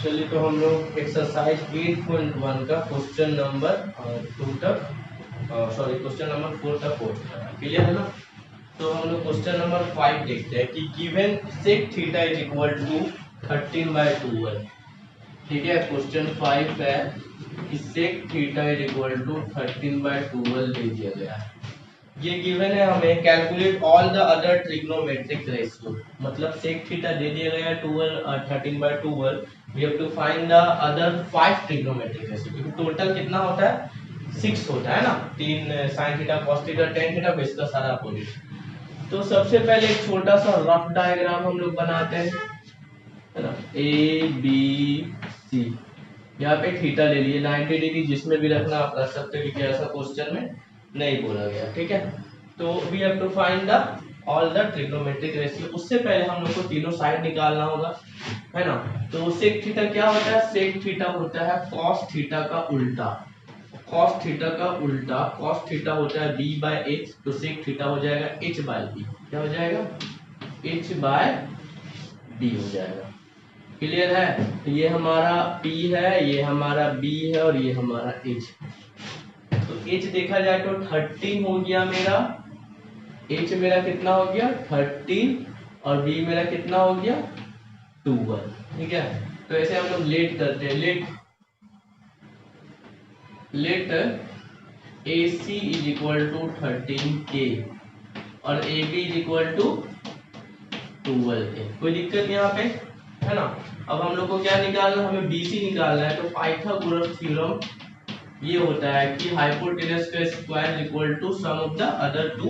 चलिए तो हम लोग एक्सरसाइज 8.1 का क्वेश्चन नंबर 2 तक क्वेश्चन नंबर 4 तक पहुंच चुका है। क्लियर है ना। तो हम लोग क्वेश्चन नंबर 5 देखते हैं कि given sec theta is equal to 13/12। ठीक है, क्वेश्चन 5 है कि sec theta is equal to 13/12 दे दिया गया है। ये गिवन है हमें calculate all the other trigonometric ratio, मतलब sec थीटा दे दिया गया है 13/12। We have to find the other 5 trigonometric ratio, क्योंकि टोटल कितना होता है 6 होता है ना, 3 sin theta cos theta tan theta base का सारा अपोजिट। तो सबसे पहले एक छोटा सा रफ डायग्राम हम लोग बनाते हैं, है ना। ए बी सी, यहाँ पे थीटा ले लिए 90 डिग्री, जिसमें भी रखना आप रख सकते हो क्योंकि ऐसा क्वेश्चन में नहीं बोला गया। ठीक है, तो we have to find the all the trigonometric ratio. उससे पहले हम लोग को तीनों साइड निकालना होगा, है ना। तो सेक थीटा क्या होता है, सेक थीटा होता है कॉस थीटा का उल्टा। कॉस थीटा का उल्टा, कॉस थीटा होता है b बाय h, तो सेक थीटा हो जाएगा h बाय b। क्या हो जाएगा, h बाय b हो जाएगा। क्लियर है। तो ये हमारा p है, ये हमारा b है और ये हमारा h। तो h देखा जाए तो 13 हो गया मेरा, h मेरा कितना हो गया 13 और b मेरा कितना हो गया 12। ठीक है, तो ऐसे हम लोग लेट करते हैं, let AC is equal to 13K और AB is equal to 12K। कोई दिक्कत यहाँ पे, है ना। अब हम लोग को क्या निकालना है, हमें BC निकालना है। तो पाइथागोरस थ्योरम ये होता है कि हाइपोटेनस का square equal to sum of the other two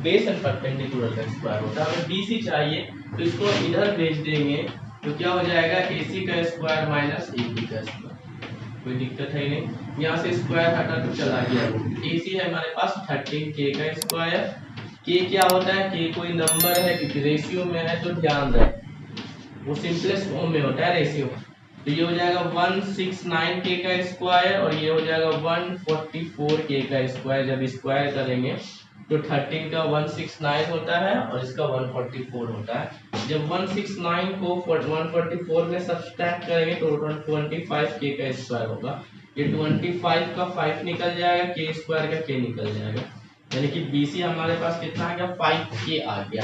base and perpendicular का स्क्वायर होता है। हमें BC चाहिए तो इसको इधर भेज देंगे, तो क्या हो जाएगा AC का स्क्वायर माइनस AB का स्क्वायर। कोई दिक्कत है नहीं, यहाँ से स्क्वायर हटा तो चला गया। AC है हमारे पास 13K का स्क्वायर। K क्या होता है, K कोई नंबर है, क्योंकि रेशियो में है तो ध्यान रहे वो सिंपलेस्ट फॉर्म में होता है रेशियो। तो ये हो जाएगा 169K का स्क्वायर और ये हो जाएगा 144K का स्क्वायर। जब स्क्वायर करेंगे तो 13 का 169 होता है और इसका 144 होता है। जब 169 को 144 में सब्सट्रैक्ट करेंगे तो 25K का स्क्वायर होगा। ये 25 का 5 निकल जाएगा, K स्क्वायर का K निकल जाएगा, यानी कि BC हमारे पास कितना आ गया 5K आ गया।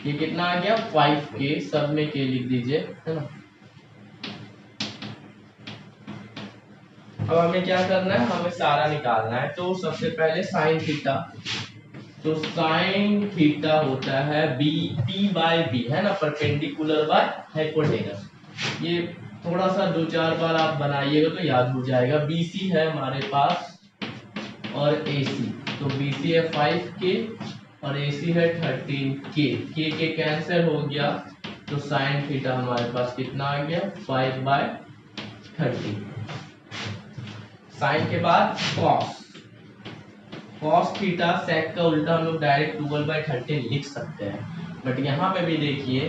ये कितना आ गया 5K, सब में K लिख दीजिए, है ना। अब हमें क्या करना है, हमें सारा निकालना है। तो सबसे पहले साइन थीटा, तो साइन थीटा होता है P बाय B, है ना, परपेंडिकुलर बाय हाइपोटेनस। ये थोड़ा सा 2-4 बार आप बनाइएगा तो याद हो जाएगा। BC है हमारे पास और AC, तो BC है 5K और AC है 13K। K कैंसिल हो गया तो साइन थीटा हमारे पास कितना आ गया 5/13। साइन के बाद कॉस, कॉस थीटा सेक का उल्टा हम लोग डायरेक्ट 12/13 लिख सकते हैं। बट यहाँ पे भी देखिए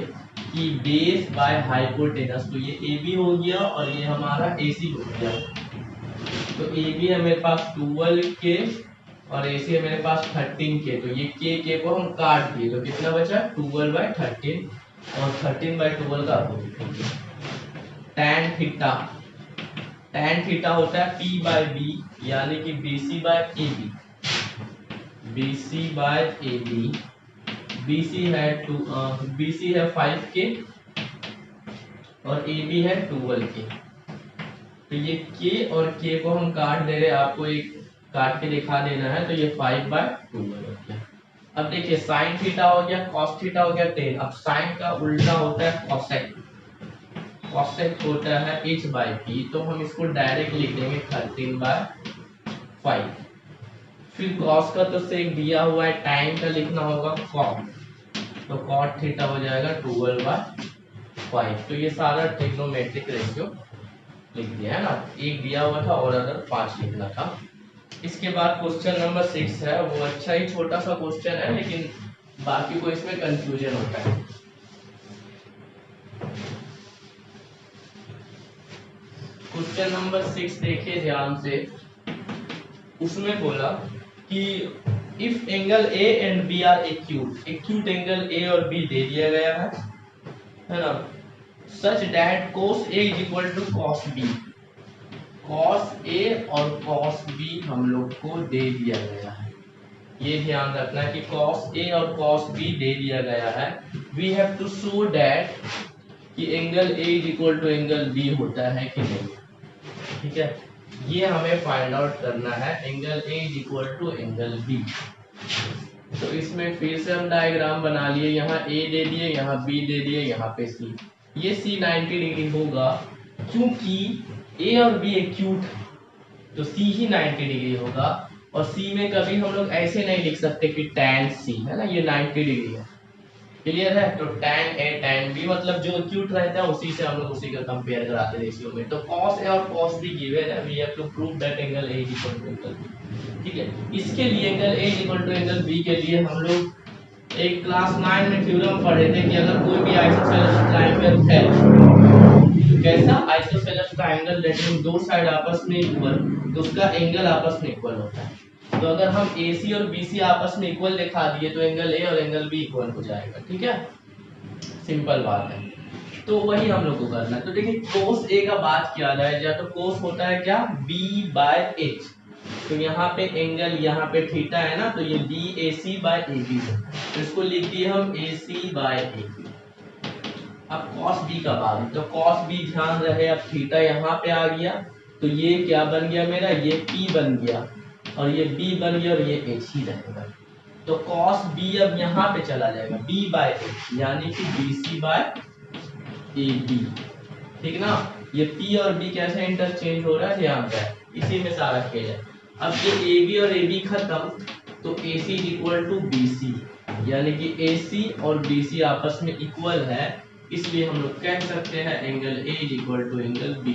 कि बेस बाय हाइपोटेनस, तो ये AB हो गया और ये हमारा AC हो गया। तो AB है मेरे पास 12K और AC है मेरे पास 13K। तो ये K को हम काट दिए तो कितना बचा 12/13 और 13/12 का अपोजिट हो गया। tan थीटा, tan थीटा होता है P बाय B, यानी कि BC by AB। BC by AB, BC है 5K और AB है 12K। तो ये K और K को हम काट दे रहे हैं, आपको एक काट के दिखा देना है। तो ये 5/12 हो गया। अब देखिए साइन थीटा हो गया, कॉस थीटा हो गया 10। अब साइन का उल्टा होता है कॉसेक, कॉसेक होता है h/p, तो हम इसको डायरेक्ट लिख देंगे 13/5। फिर कॉस का तो सेक दिया हुआ है, टाइम का लिखना होगा कॉट, तो कॉट थीटा हो जाएगा 12/5। तो ये सारा ट्रिग्नोमेट्रिक रेशियो लिख दिया है ना, एक दिया हुआ था और अगर 5 लिखना था। इसके बाद क्वेश्चन नंबर 6 है, वो अच्छा ही छोटा सा क्वेश्चन है, लेकिन बाकी को इसमें कंफ्यूजन होता है। क्वेश्चन नंबर 6 देखिए ध्यान से, उसमें बोला कि if angle A and B are acute, acute angle A और B दे दिया गया है ना। Such that cos A is equal to cos B। cos A और cos B हम लोग को दे दिया गया है, ये ध्यान रखना है कि cos A और cos B दे दिया गया है। We have to show that कि angle A is equal to angle B होता है कि नहीं, ठीक है, ये हमें फाइंड आउट करना है, angle A is equal to angle B। तो इसमें फिर से हम डायग्राम बना लिए, यहाँ A दे दिए, यहाँ B दे दिए, यहाँ पे C। ये C 90 डिग्री होगा क्योंकि A और B एक्यूट है, तो C ही 90 डिग्री होगा। और C में कभी हम लोग ऐसे नहीं लिख सकते कि tan C है ना, ये 90 डिग्री है, क्लियर है। तो tan A tan B मतलब जो एक्यूट रहता है उसी से हम लोग उसी का कंपेयर कराते हैं रेशियो में। तो cos A और cos B गिवन है, we have to prove that angle A is equal to angle B, ठीक है। इसके लिए angle A is equal to angle B के लिए हम लोग एक क्लास 9 में थ्योरम पढ़े थे कि अगर कोई भी आइसोसेलेस ट्रायंगल है, कैसा आइसोसेलेस ट्रायंगल दैट मीन दो साइड आपस में इक्वल, तो उसका एंगल आपस में इक्वल होता है। तो अगर हम AC और BC आपस में इक्वल दिखा दिए तो एंगल A और एंगल B इक्वल हो जाएगा, ठीक है, सिंपल बात है। तो वही हम लोग को करना है। तो देखिए cos A का बात किया जाए या तो cos होता है क्या, B/H। तो यहाँ पे एंगल यहाँ पे थीटा है ना, तो ये BAC/AB है, तो इसको लिख दिए हम AC/AB। अब cos B का बात, तो cos B ध्यान रहे, अब थीटा यहाँ पे आ गया, तो ये क्या बन गया मेरा, ये P बन गया और ये B बन गया और ये H ही रहेगा। तो cos B अब यहाँ पे चला जाएगा B/H, यानी कि BC/AB, ठीक ना। ये P और B कैसे इंटरचेंज हो रहा है ध्यान रहे, इसी में सारा खेल है। अब ये AB और AB खत्म, तो AC is equal to BC, यानी कि AC और BC आपस में इक्वल है, इसलिए हम लोग कह सकते हैं angle A is equal to angle B।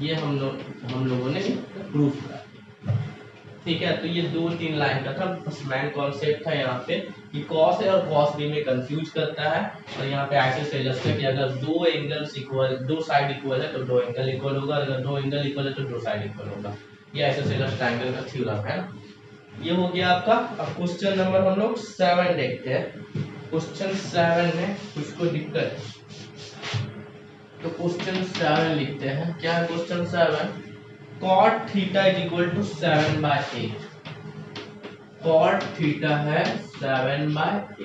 ये हम लोगों ने प्रूफ करा, ठीक है। तो ये 2-3 लाइन का था, बस मेन कॉन्सेप्ट था यहाँ पे कि cos A और cos B में कंफ्यूज करता है। और यहाँ पे आइसोसेलेस का कि अगर दो एंगल्स इक्वल, दो साइड इक्वल है तो दो एंगल इक्वल होगा, अगर दो एंगल इक्वल है तो दो साइड इक्वल होगा। ये आइसोसेलेस ट्रायंगल का थ्योरम है ना। ये हो गया आपका। अब क्वेश्चन नंबर हम लोग 7 देखते हैं। क्वेश्चन 7 में इसको दिक्कत, तो क्वेश्चन 7 लिखते हैं। क्या है question 7, cot theta is equal to 7/8। cot theta है 7/8,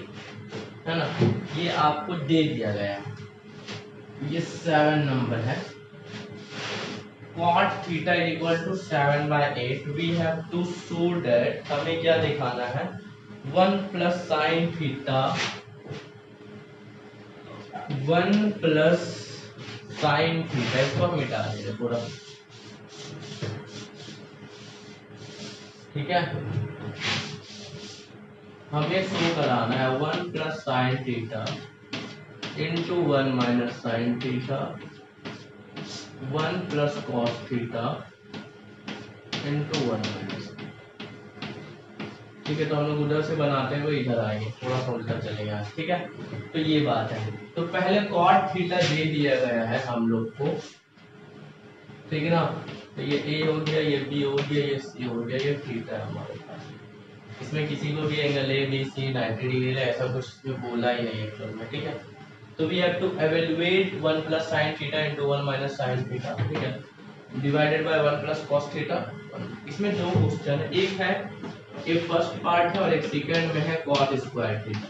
है ना, ये आपको दे दिया गया है, ये 7 नंबर है। cot theta is equal to 7/8, we have to show that, हमें क्या दिखाना है, 1 plus sine theta, 1 plus sine theta, इसको हम मिटा देंगे पूरा, ठीक है। हमें शो कराना है 1 plus sine theta into 1 minus sine theta, 1 plus cos theta into 1 minus, ठीक है। तो हम लोग उधर से बनाते हैं वो इधर आएंगे, थोड़ा सा उल्टा चलेगा, ठीक है। तो ये बात है। तो पहले कॉट थीटा दे दिया गया है हम लोग को, ठीक है ना। तो ये A हो गया, ये B हो गया, ये C हो गया, ये थीटा है हमारे पास। इसमें किसी को भी angle A B C 90 degree है ऐसा कुछ बोला ही नहीं है में, ठीक है। तो we have to evaluate 1 plus sine theta into 1 minus sine theta, ठीक है, divided by 1 plus cos theta. इसमें दो क्वेश्चन है, एक है एक फर्स्ट पार्ट है और एक सेकंड में है कॉट स्क्वायर थीटा।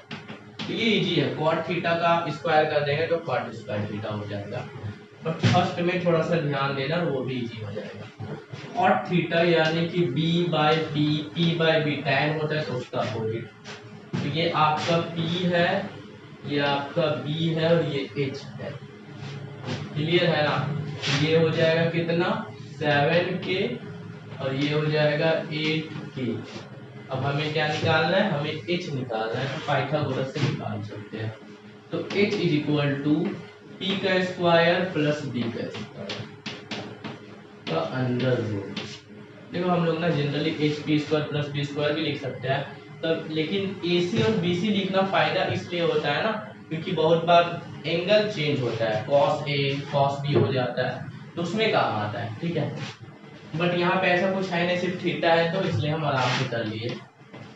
तो ये इजी है, कॉट थीटा का स्क्वायर कर देंगे तो कॉट स्क्वायर थीटा हो जाएगा। बट फर्स्ट में थोड़ा सा ध्यान देना, वो भी इजी हो जाएगा। कॉट थीटा यानी कि B/B, P/B tan होता है तो उसका अपोजिट। तो ये आपका P है, ये आपका B है और ये H है, क्लियर है ना। ये हो जाएगा कितना 7K और ये हो जाएगा 8K। अब हमें क्या निकालना है, हमें H निकालना है, तो पाइथागोरस से निकाल सकते हैं। तो H is equal to P का स्क्वायर प्लस B का स्क्वायर का अंडर रूट। देखो हम लोग ना generally HP square plus B square भी लिख सकते हैं तब, लेकिन AC और BC लिखना फायदा इसलिए होता है ना क्योंकि बहुत बार एंगल चेंज होता है, cos A cos B हो जाता है, तो उसमें काम आता है, ठीक है। बट यहाँ पे ऐसा कुछ है नहीं, सिर्फ थीटा है, तो इसलिए हम आराम से कर लिए।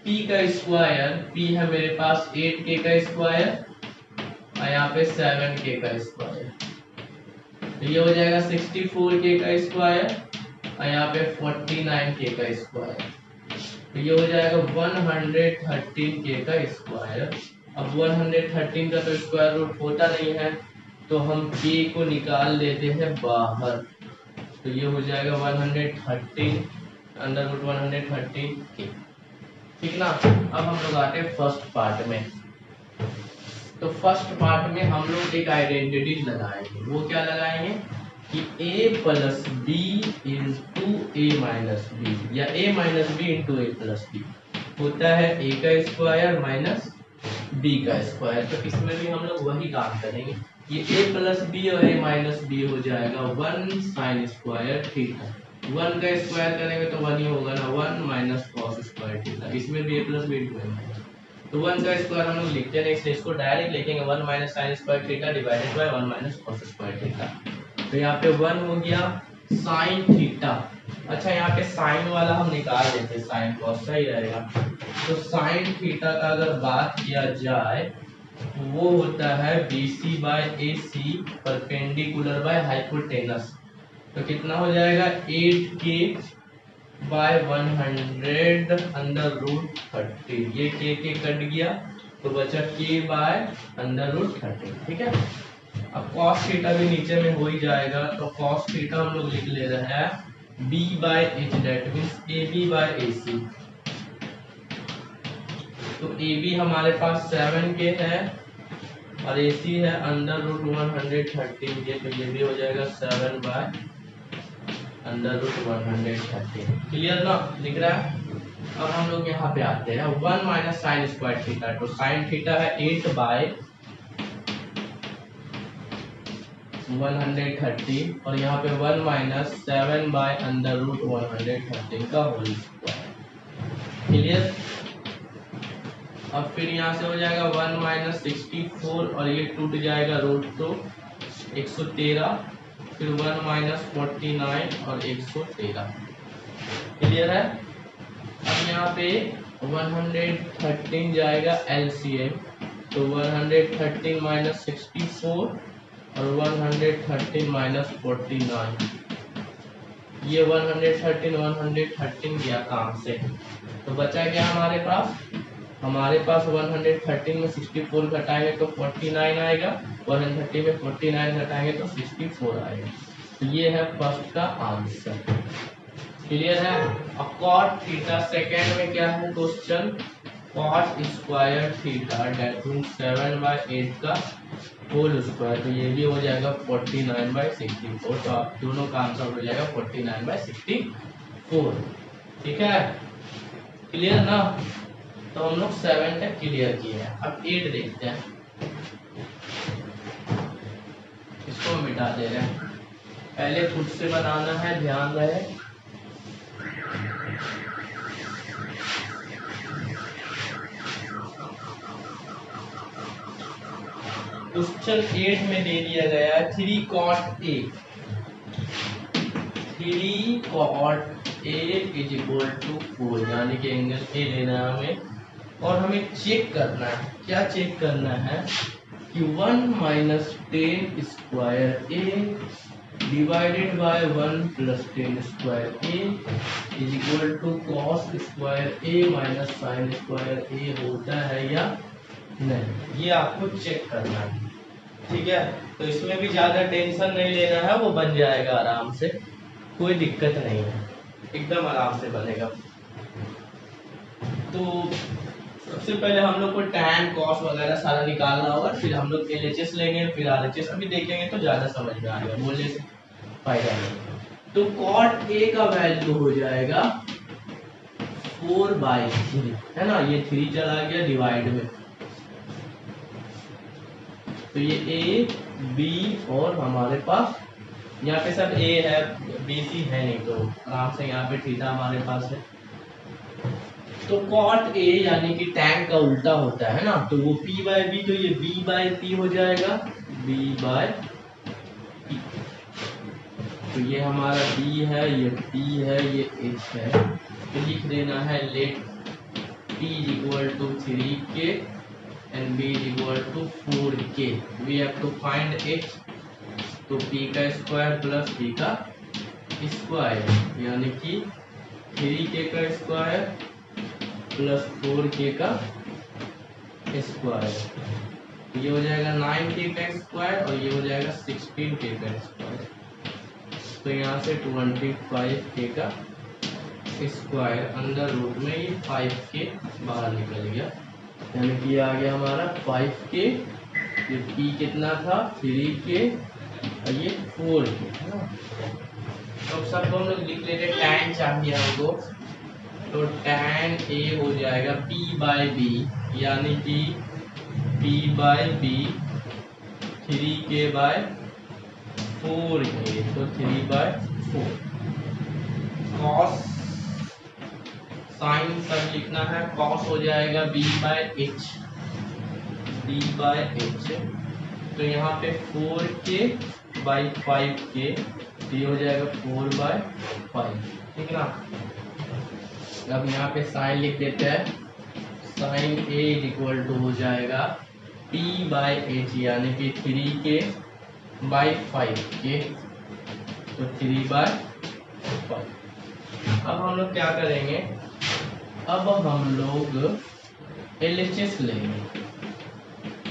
P का स्क्वायर, P है मेरे पास 8K का स्क्वायर और यहाँ पे 7K का स्क्वायर, तो ये हो जाएगा 64k का स्क्वायर और यहाँ पे 49k का स्क्वायर, तो ये हो जाएगा 113k का स्क्वायर। अब 113 का तो स्क्वायर रूट होता नहीं है, तो हम k को निकाल लेते हैं बाहर, तो ये हो जाएगा 113 अंडर रूट 113k। ठीक ना। अब हम लोग आते हैं फर्स्ट पार्ट में। तो फर्स्ट पार्ट में हम लोग एक आइडेंटिटी लगाएंगे। वो क्या लगाएंगे कि a plus B into A minus B, या a minus B into A plus B होता है a का स्क्वायर माइनस b का स्क्वायर। तो इसमें भी हम लोग वही काम करेंगे। ये a प्लस बी और a माइनस बी हो जाएगा 1 साइन स्क्वायर थीटा। 1 का स्क्वायर करेंगे तो 1 ही होगा ना, 1 माइनस कॉस स्क्वायर थीटा। इसमें भी a plus B into A minus, तो 1 का स्क्वायर हम लोग लिखते नहीं, इसलिए इसको डायरेक्ट लिखेंगे 1 minus sine square theta divided by 1 minus cos square theta. तो यहाँ पे 1 हो गया साइन थीटा। अच्छा यहाँ पे साइन वाला हम निकाल देते हैं, साइन कॉस सही रहेगा। तो साइन थीटा का अगर बात किया जाए तो वो होता है BC by AC perpendicular by hypotenuse. तो कितना हो जाएगा 8k बाय 100 अंडर रूट 30। ये k कट गया तो बचा k बाय अंडर रूट 30। ठीक है। अब cos थीटा भी नीचे में हो ही जाएगा, तो cos थीटा हम लोग लिख ले रहे हैं b by h, that means AB by AC। तो AB हमारे पास 7k है और AC है अंडर रूट 113 के, तो ये भी हो जाएगा 7 बाय अंडर रूट 113। क्लियर ना, लिख रहा है। अब हम लोग यहाँ पे आते हैं 1 माइनस साइन स्क्वायर थीटा। तो साइन थीटा है 8 बाय 130 और यहाँ पे 1 माइनस 7 बाय अंडर रूट 113 का होल स्क्वायर। क्लियर। अब फिर यहाँ से हो जाएगा 1 माइनस 64 और ये टूट जाएगा रूट तो 113, फिर 1 माइनस 49 और 113। क्लियर है। अब यहाँ पे 113 जाएगा LCM, तो 113 माइनस 64 और 113 माइनस 49, ये 113 गया काम से, तो बचा क्या हमारे पास 113 में 64 घटाएंगे तो 49 आएगा, 130 में 49 घटाएंगे तो 64 आएगा। तो ये है फर्स्ट का आंसर। क्लियर है। अब cot थीटा सेकेंड में क्या है question, cot square theta that means 7 by 8 का होल स्क्वायर, तो ये भी हो जाएगा 49 बाय 64। तो आप दोनों का आंसर हो जाएगा 49 बाय 64। ठीक है। क्लियर ना। तो हम लोग 7 तक क्लियर किए हैं। अब 8 देखते हैं, इसको मिटा दे रहे हैं, पहले खुद से बनाना है, ध्यान रहे। क्वेश्चन 8 में दे दिया गया है 3 cot A is equal to 4, यानी कि एंगल A लेना है हमें, और हमें चेक करना है। क्या चेक करना है कि 1 minus 10 square A divided by 1 plus 10 square A is equal to cos square A minus sine square A होता है या नहीं, ये आपको चेक करना है। ठीक है। तो इसमें भी ज्यादा टेंशन नहीं लेना है, वो बन जाएगा आराम से, कोई दिक्कत नहीं है, एकदम आराम से बनेगा। तो सबसे पहले हम लोग को tan cos वगैरह सारा निकालना होगा, फिर हम लोग LHS लेंगे, फिर RHS अभी देखेंगे तो ज्यादा समझ में आएगा, बोलने से फायदा नहीं। तो cot A का वैल्यू हो जाएगा 4/3, है ना, ये 3 चला गया डिवाइड में, तो ये A B और हमारे पास यहाँ पे सब A है, BC है नहीं, तो आराम से यहाँ पे थीटा हमारे पास है। तो cot A यानी कि tan का उल्टा होता है ना, तो वो P बाय B, तो ये B बाय P हो जाएगा, B बाय P। तो ये हमारा B है, ये P है, ये H है, तो लिख देना है late P is equal to 3K and B is equal to 4K. We have to find H. तो p का स्क्वायर प्लस p का स्क्वायर यानी कि 3k का स्क्वायर प्लस 4k का स्क्वायर, ये हो जाएगा 9k का स्क्वायर और ये हो जाएगा 16k का स्क्वायर। तो यहाँ से 25k का स्क्वायर अंदर रूट में ये 5k बाहर निकल गया, यानी कि आ गया हमारा 5k। ये p कितना था 3k और ये 4k है ना। तो सबको हम लोग लिख लेते हैं, tan चाहिए हमको, तो tan a हो जाएगा p बाई b, यानी कि p by b 3k bye 4k, तो 3/4। cos साइन सब लिखना है, cos हो जाएगा b/h, तो यहाँ पे 4k/5k, तो ये हो जाएगा 4/5, ठीक है ना। अब यहाँ पे साइन लिख देते हैं, साइन a इक्वल टू हो जाएगा p/h, यानी कि 3k/5k, तो 3/5। अब हम लोग क्या करेंगे, अब हम लोग LHS लेंगे।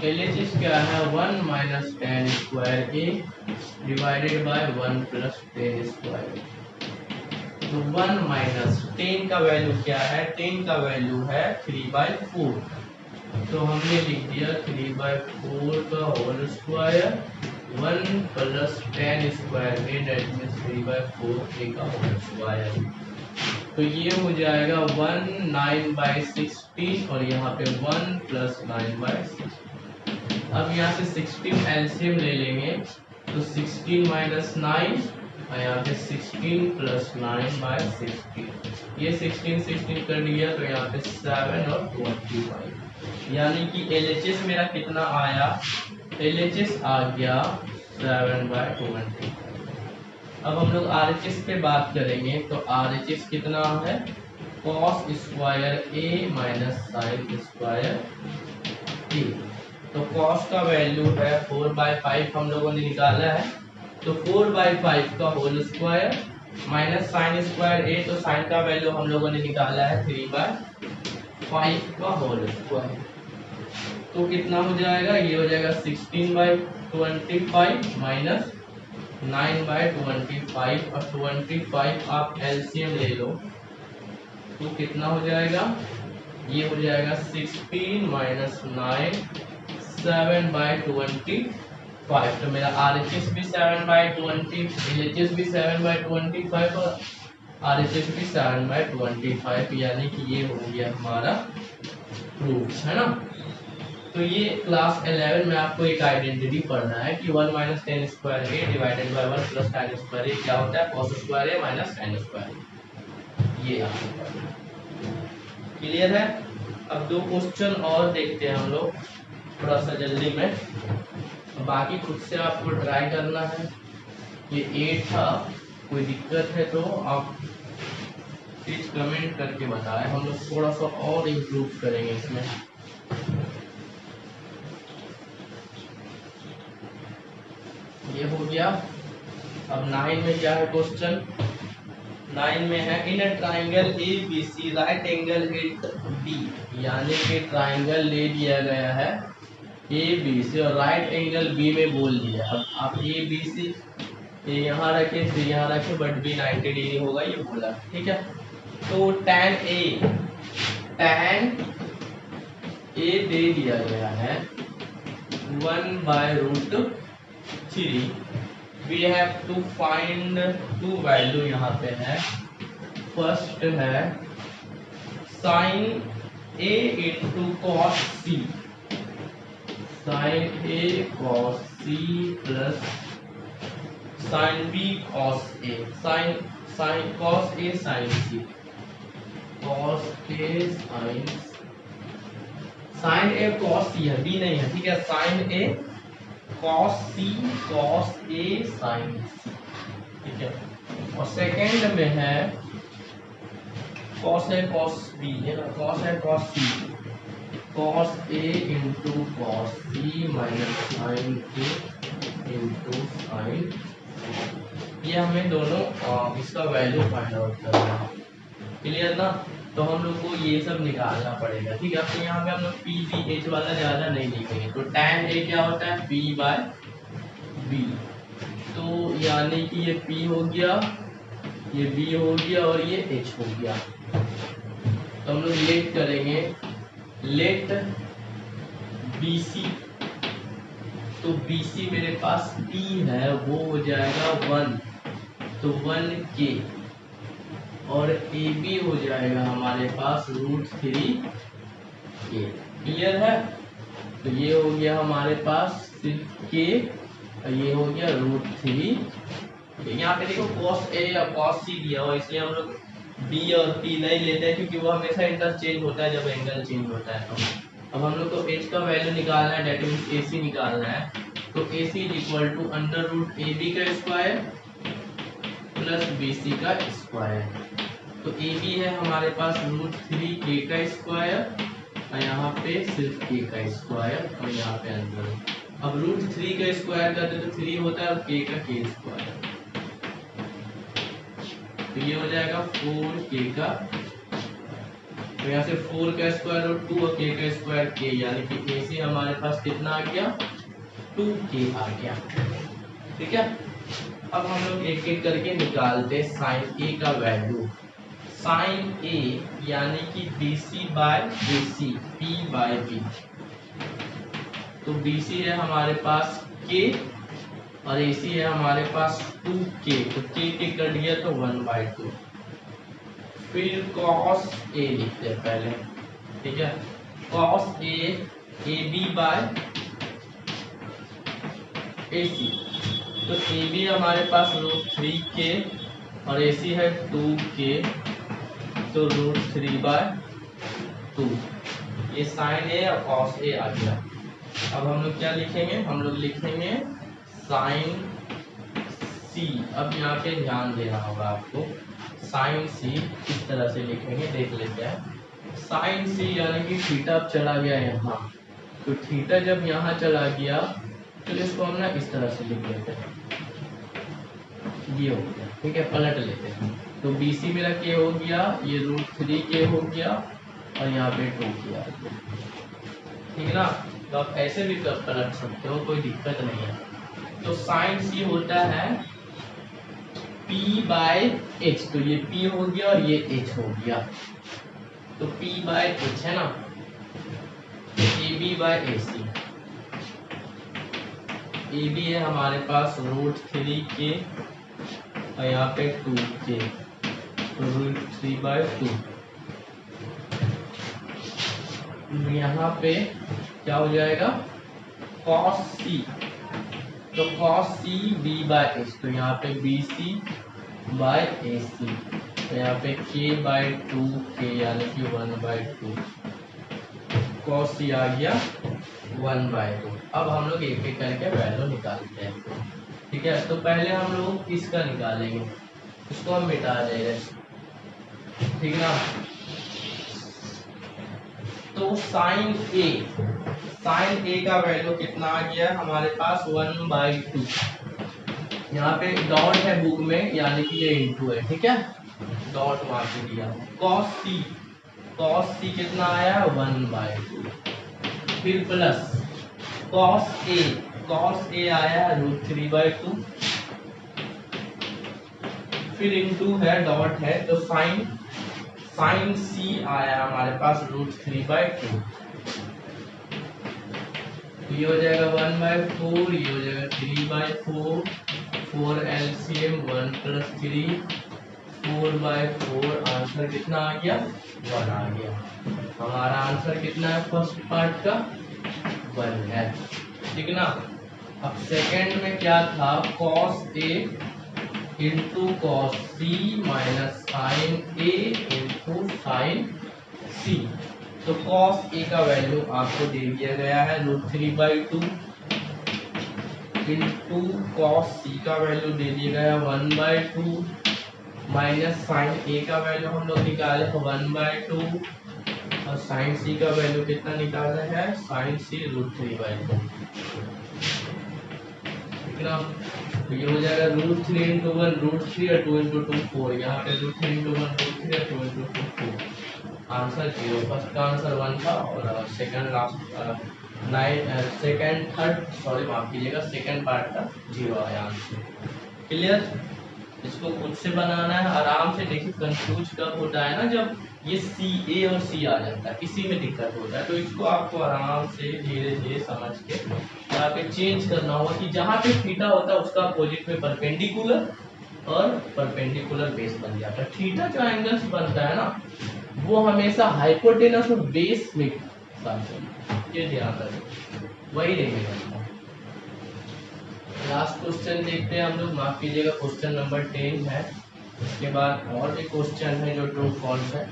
LHS क्या है, 1 minus tan square a divided by 1 plus tan square. तो 1 माइनस tan का वैल्यू क्या है, tan का वैल्यू है 3/4, तो हमने लिख दिया 3/4 का whole square 1 plus tan square a, that means 3/4 का होल स्क्वायर। तो ये हो जाएगा 1 9/16 और यहाँ पे 1 प्लस 9/16। अब यहाँ से 16 एलसीएम ले लेंगे, तो 16 माइनस 9 और यहाँ पे 16 प्लस 9/16, ये 16 कर दिया, तो यहाँ पे 7 और 25, यानी कि LHS मेरा कितना आया, LHS आ गया 7/25। अब हम लोग RHS पे बात करेंगे, तो RHS कितना है, cos square a minus sine square a। तो cos का वैल्यू है 4/5 हम लोगों ने निकाला है, तो 4/5 का whole square minus sine square a, तो साइन का वैल्यू हम लोगों ने निकाला है 3/5 का होल स्क्वायर। तो कितना हो जाएगा, ये हो जाएगा 16/25 माइनस 9/25 और 25 आप एलसीएम ले लो, तो कितना हो जाएगा, ये हो जाएगा 16 माइनस 9 7/25। तो मेरा RHS भी 7/20, LHS भी 7/25 और RHS भी 7/25, यानी कि ये हो गया हमारा प्रूफ, है ना। तो ये क्लास 11 में आपको एक आइडेंटिटी पढ़ना है कि 1 minus tan square a divided by 1 plus tan square a क्या होता है, cos square a minus tan square. ये आपको पढ़ना है, क्लियर है। अब दो क्वेश्चन और देखते हैं हम लोग थोड़ा सा जल्दी में, बाकी खुद से आपको ट्राई करना है। ये 8 था, कोई दिक्कत है तो आप प्लीज कमेंट करके बताएं, हम लोग थोड़ा सा और इम्प्रूव करेंगे इसमें। ये हो गया। अब 9 में क्या है क्वेश्चन, 9 में है in a triangle ABC right angle हिट B, यानी कि ट्राइंगल ले दिया गया है ABC और राइट एंगल B में बोल दिया। अब आप ABC ये यहाँ रखे, फिर यहाँ रखे, बट B 90 डिग्री होगा ये बोला, ठीक है। तो tan A दे दिया गया है 1/√3। We have to find two value, यहाँ पे है फर्स्ट है sine A into cos C, sine A cos C plus sine B cos A, sine cos A sine C, cos A sine A cos C है, B नहीं है, ठीक है। Sine A cos C cos A sine C, ठीक है। और second में है कॉस A कॉस B है ना, cos A cos C, cos A into cos C minus sine A into sine, ये हमें दोनों इसका वैल्यू फाइंड आउट करना है। क्लियर ना? तो हम लोग को ये सब निकालना पड़ेगा, ठीक है। अब तो यहाँ पे हम लोग पी बी एच वाला ज़्यादा नहीं लिखेंगे। तो tan ए क्या होता है, पी बाय बी। तो यानी कि ये पी हो गया, ये बी हो गया और ये एच हो गया। तो हम लोग लेट करेंगे, लेट बी सी। तो बी सी मेरे पास पी है, वो हो जाएगा 1, तो 1k, और ए बी हो जाएगा हमारे पास √3k। क्लियर है? तो ये हो गया हमारे पास सिर्फ k, और ये हो गया √3। यहाँ पे देखो cos a या cos c दिया हुआ, इसलिए हम लोग b और p नहीं लेते हैं, क्योंकि वो हमेशा इंटरचेंज होता है जब एंगल चेंज होता है। तो अब हम लोग को h का वैल्यू निकालना है, डेट मीन्स ac निकालना है। तो ac इक्वल टू √ab का स्क्वायर प्लस bc का स्क्वायर। तो ए बी है हमारे पास √3k का स्क्वायर, और यहाँ पे सिर्फ k का स्क्वायर, और यहाँ पे अंदर। अब √3 का स्क्वायर करते तो 3 होता है, और k का k स्क्वायर। तो ये हो जाएगा 4k का, तो यहाँ से 4 का स्क्वायर और 2 और k का स्क्वायर k, यानी कि ए सी हमारे पास कितना आ गया, 2k आ गया। ठीक है। अब हम लोग एक एक करके निकालते साइन ए का वैल्यू। साइन ए यानी कि B C bye A C, P bye B. तो बी सी है हमारे पास k, और ए सी है हमारे पास 2k, तो k कट गया तो 1/2। फिर cos a लिखते हैं पहले, ठीक है। cos a, A B by A C. तो ए बी हमारे पास √3k, और ए सी है 2k, तो √3/2। ये साइन ए और कॉस ए आ गया। अब हम लोग क्या लिखेंगे, हम लोग लिखेंगे साइन सी। अब यहाँ पे ध्यान देना होगा आपको, साइन सी किस तरह से लिखेंगे देख लेते हैं। साइन सी यानी कि थीटा अब चला गया यहाँ, तो थीटा जब यहाँ चला गया तो इसको हम ना इस तरह से लिख लेते हैं, ये हो गया, ठीक है। पलट लेते हैं, तो बी सी मेरा k हो गया, ये √3k हो गया, और यहाँ पे 2k आ गया, ठीक है ना। तो आप ऐसे भी पलट सकते हो, कोई दिक्कत नहीं है। तो साइन सी होता है p बाय h, तो ये p हो गया और ये h हो गया, तो p बाय h है ना, तो A B by A C. A B है हमारे पास √3k, और यहाँ पे 2k, तो √3/2। यहाँ पे क्या हो जाएगा, cos c, तो cos c b/h, तो यहाँ पे bc बाय ac, तो यहाँ पे k/2k यानी कि 1/2, cos c आ गया 1/2। अब हम लोग एक एक करके वैल्यू निकालते हैं, ठीक है। तो पहले हम लोग किसका निकालेंगे, इसको हम मिटा देंगे, ठीक ना। तो साइन ए का वैल्यू कितना आ गया हमारे पास, 1/2। यहाँ पे डॉट है बुक में, यानी कि ये इंटू है, ठीक है, डॉट मार के दिया। कॉस सी कितना आया, 1/2। फिर प्लस कॉस ए आया √3/2। फिर इंटू है, डॉट है, तो साइन सी आया हमारे पास √3/2। ये हो जाएगा 1/4, ये हो जाएगा 3/4, 4 LCM 1 + 3, 4/4। आंसर कितना आ गया, 1 आ गया। हमारा आंसर कितना है फर्स्ट पार्ट का, 1 है, ठीक ना। अब सेकंड में क्या था, cos A into cos C minus sine A into sine C। तो cos A का वैल्यू आपको दे दिया गया है √3/2, इंटू cos C का वैल्यू दे दिया गया 1/2, माइनस साइन A का वैल्यू हम लोग निकाले 1/2, और साइन C का वैल्यू कितना निकाला है, साइन C √3/2। ठीक ना। तो ये हो जाएगा √3 इंटू 1 √3 और 2 इंटू 2 4, यहाँ पे √3 इंटू 1 √3 और 2 इंटू 2 4। आंसर 0, फर्स्ट का आंसर 1 था और second last 9 second third sorry माफ कीजिएगा सेकंड पार्ट का 0 आया आंसर। क्लियर। इसको खुद से बनाना है आराम से। देखिए कंफ्यूज कब होता है ना, जब ये सी ए और सी आ जाता है, इसी में दिक्कत होता है। तो इसको आपको आराम से धीरे धीरे समझ के यहाँ पे चेंज करना होगा कि जहाँ पे थीटा होता है उसका अपोजिट में परपेंडिकुलर और परपेंडिकुलर बेस बन जाता है। थीटा जो एंगल्स बनता है ना वो हमेशा हाइपोटेनस और बेस में साथ, ये ध्यान रखें, वही नहीं बनता। लास्ट क्वेश्चन देखते हैं हम लोग, माफ कीजिएगा क्वेश्चन नंबर 10 है। उसके बाद और भी क्वेश्चन है जो ट्रू फॉल्स है।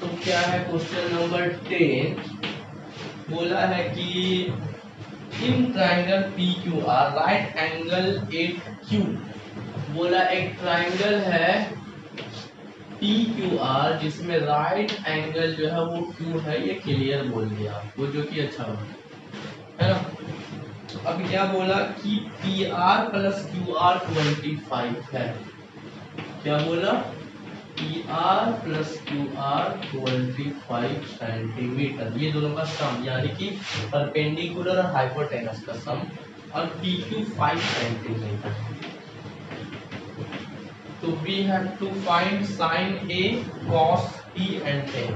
तो क्या है क्वेश्चन नंबर 10, बोला है कि in triangle P Q R right angle at Q, बोला एक ट्राइंगल है पी क्यू आर जिसमें राइट एंगल जो है वो क्यू है, ये क्लियर बोल दिया आपको, जो कि अच्छा है ना। अब क्या बोला कि P are plus Q R 25 है। क्या बोला, P R plus Q R 25 centimetre, ये दोनों का सम यानी कि परपेंडिकुलर और हाइपोटेनस का सम, और पी क्यू 5 सेंटीमीटर। तो we have to find sin A, cos P and tan।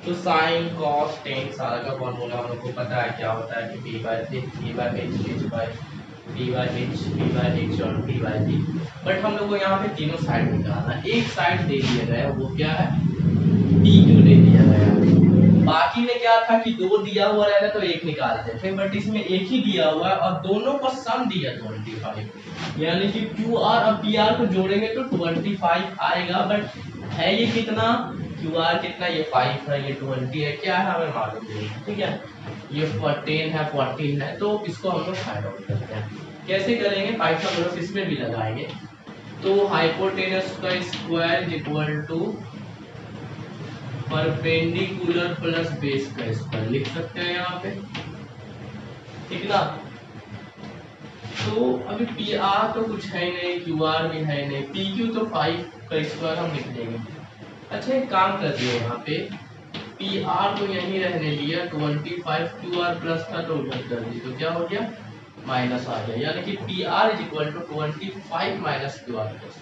तो sin, cos, tan सारा का फॉर्मूला हम लोग को पता है क्या होता है कि P by H, P by H, H by P by H, P by H और P by P। बट हम लोग को यहाँ पे तीनों साइड निकालना है। एक साइड दे दिया गया है वो क्या है, PQ दे दिया गया है। बाकी में क्या था कि 2 दिया हुआ रहता तो 1 निकालते थे, बट इसमें एक ही दिया हुआ है और दोनों का सम दिया 25, यानी कि QR और PR को जोड़ेंगे तो 25 आएगा। बट है ये कितना, QR कितना, ये 5 है, ये 20 है, क्या है हमें मालूम नहीं है। ठीक है, ये 10 है 14 है, तो इसको हम लोग फाइंड आउट करते हैं। कैसे करेंगे, पाइथागोरस इसमें भी लगाएंगे। तो हाइपोटेनस का square equal to perpendicular plus base का स्क्वायर लिख सकते हैं यहाँ पे, ठीक ना। तो अभी पी आर तो कुछ है नहीं, क्यू आर भी है नहीं, पी क्यू तो 5 का स्क्वायर हम लिख देंगे। अच्छा एक काम कर दिए, यहाँ पे पी आर को यहीं रहने दिया, 25 क्यू आर प्लस था तो उधर कर दी, तो क्या हो गया माइनस आ गया, यानी कि P R is equal to 25 minus Q R plus,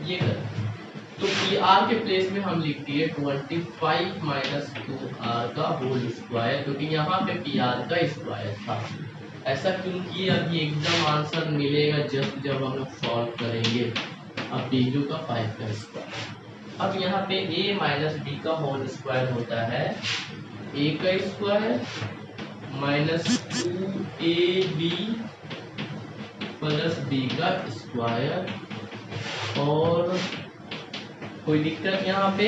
ये कर। तो पी आर के प्लेस में हम लिख दिए 25 माइनस क्यू आर का होल स्क्वायर, क्योंकि यहाँ पे पी आर का स्क्वायर था। ऐसा क्योंकि अभी एकदम आंसर मिलेगा जब हम लोग सॉल्व करेंगे। अब पी क्यू का 5 का स्क्वायर, अब यहाँ पे a माइनस बी का होल स्क्वायर होता है a का square minus 2ab plus b का स्क्वायर, और कोई दिक्कत यहाँ पे,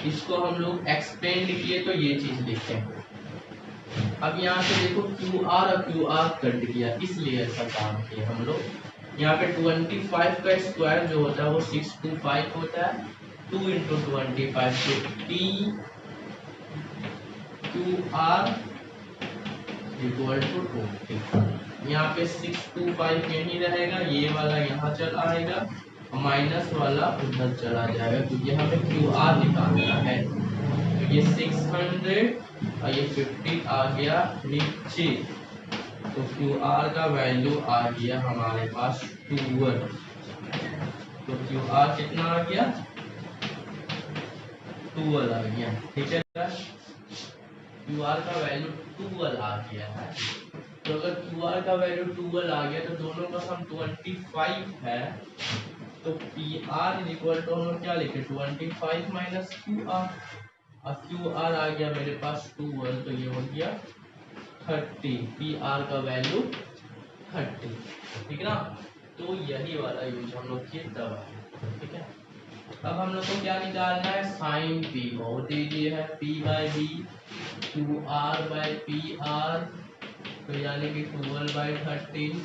इसको हम लोग एक्सपेंड किए तो ये चीज लिखते हैं। अब यहाँ पे देखो क्यू आर और क्यू आर कट किया, इसलिए ऐसा काम किया हम लोग। यहाँ पे 25 का स्क्वायर जो होता है वो 625 होता है, 2 इंटू 25 तो P Q R equal to 20। यहाँ पे 625 यहीं रहेगा, ये वाला यहाँ चला आएगा, माइनस वाला उधर चला जाएगा, क्योंकि हमें क्यू आर निकालना है। तो ये 600 और ये 50 आ गया नीचे, तो क्यू आर का वैल्यू आ गया हमारे पास 12। तो क्यू आर कितना आ गया 12 आ गया, ठीक है। क्यू आर का वैल्यू 12 आ गया है। तो अगर क्यू आर का वैल्यू 12 आ गया तो दोनों का सम 25 है, तो P R is equal to हम लोग क्या लिखे 25 माइनस क्यू आर, और क्यू आर आ गया मेरे पास 12, तो ये हो गया 30, पी आर का वैल्यू 30, ठीक ना। तो यही वाला यूज हम लोग किए तब, ठीक है। अब हम लोग को क्या निकालना है, साइन पी, बहुत इजी है, P by B Q R by P R, तो यानी कि 12/13,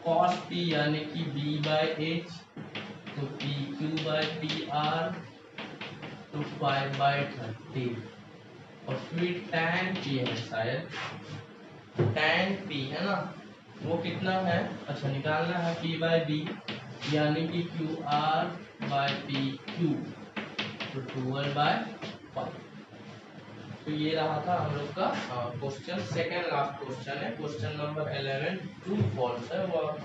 कॉस पी यानी कि बी बाई एच, तो P Q by P R, तो 5/30, और फिर tan p है शायद, tan p है ना, वो कितना है, अच्छा निकालना है p बाय b, यानी कि Q R by P Q, तो 12/5। तो ये रहा था हम लोग का क्वेश्चन, सेकेंड लास्ट क्वेश्चन है, क्वेश्चन नंबर 11 ट्रू फॉल्स है, वो आप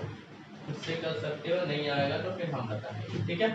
खुद से कर सकते हो, नहीं आएगा तो फिर हम बताएंगे, ठीक है।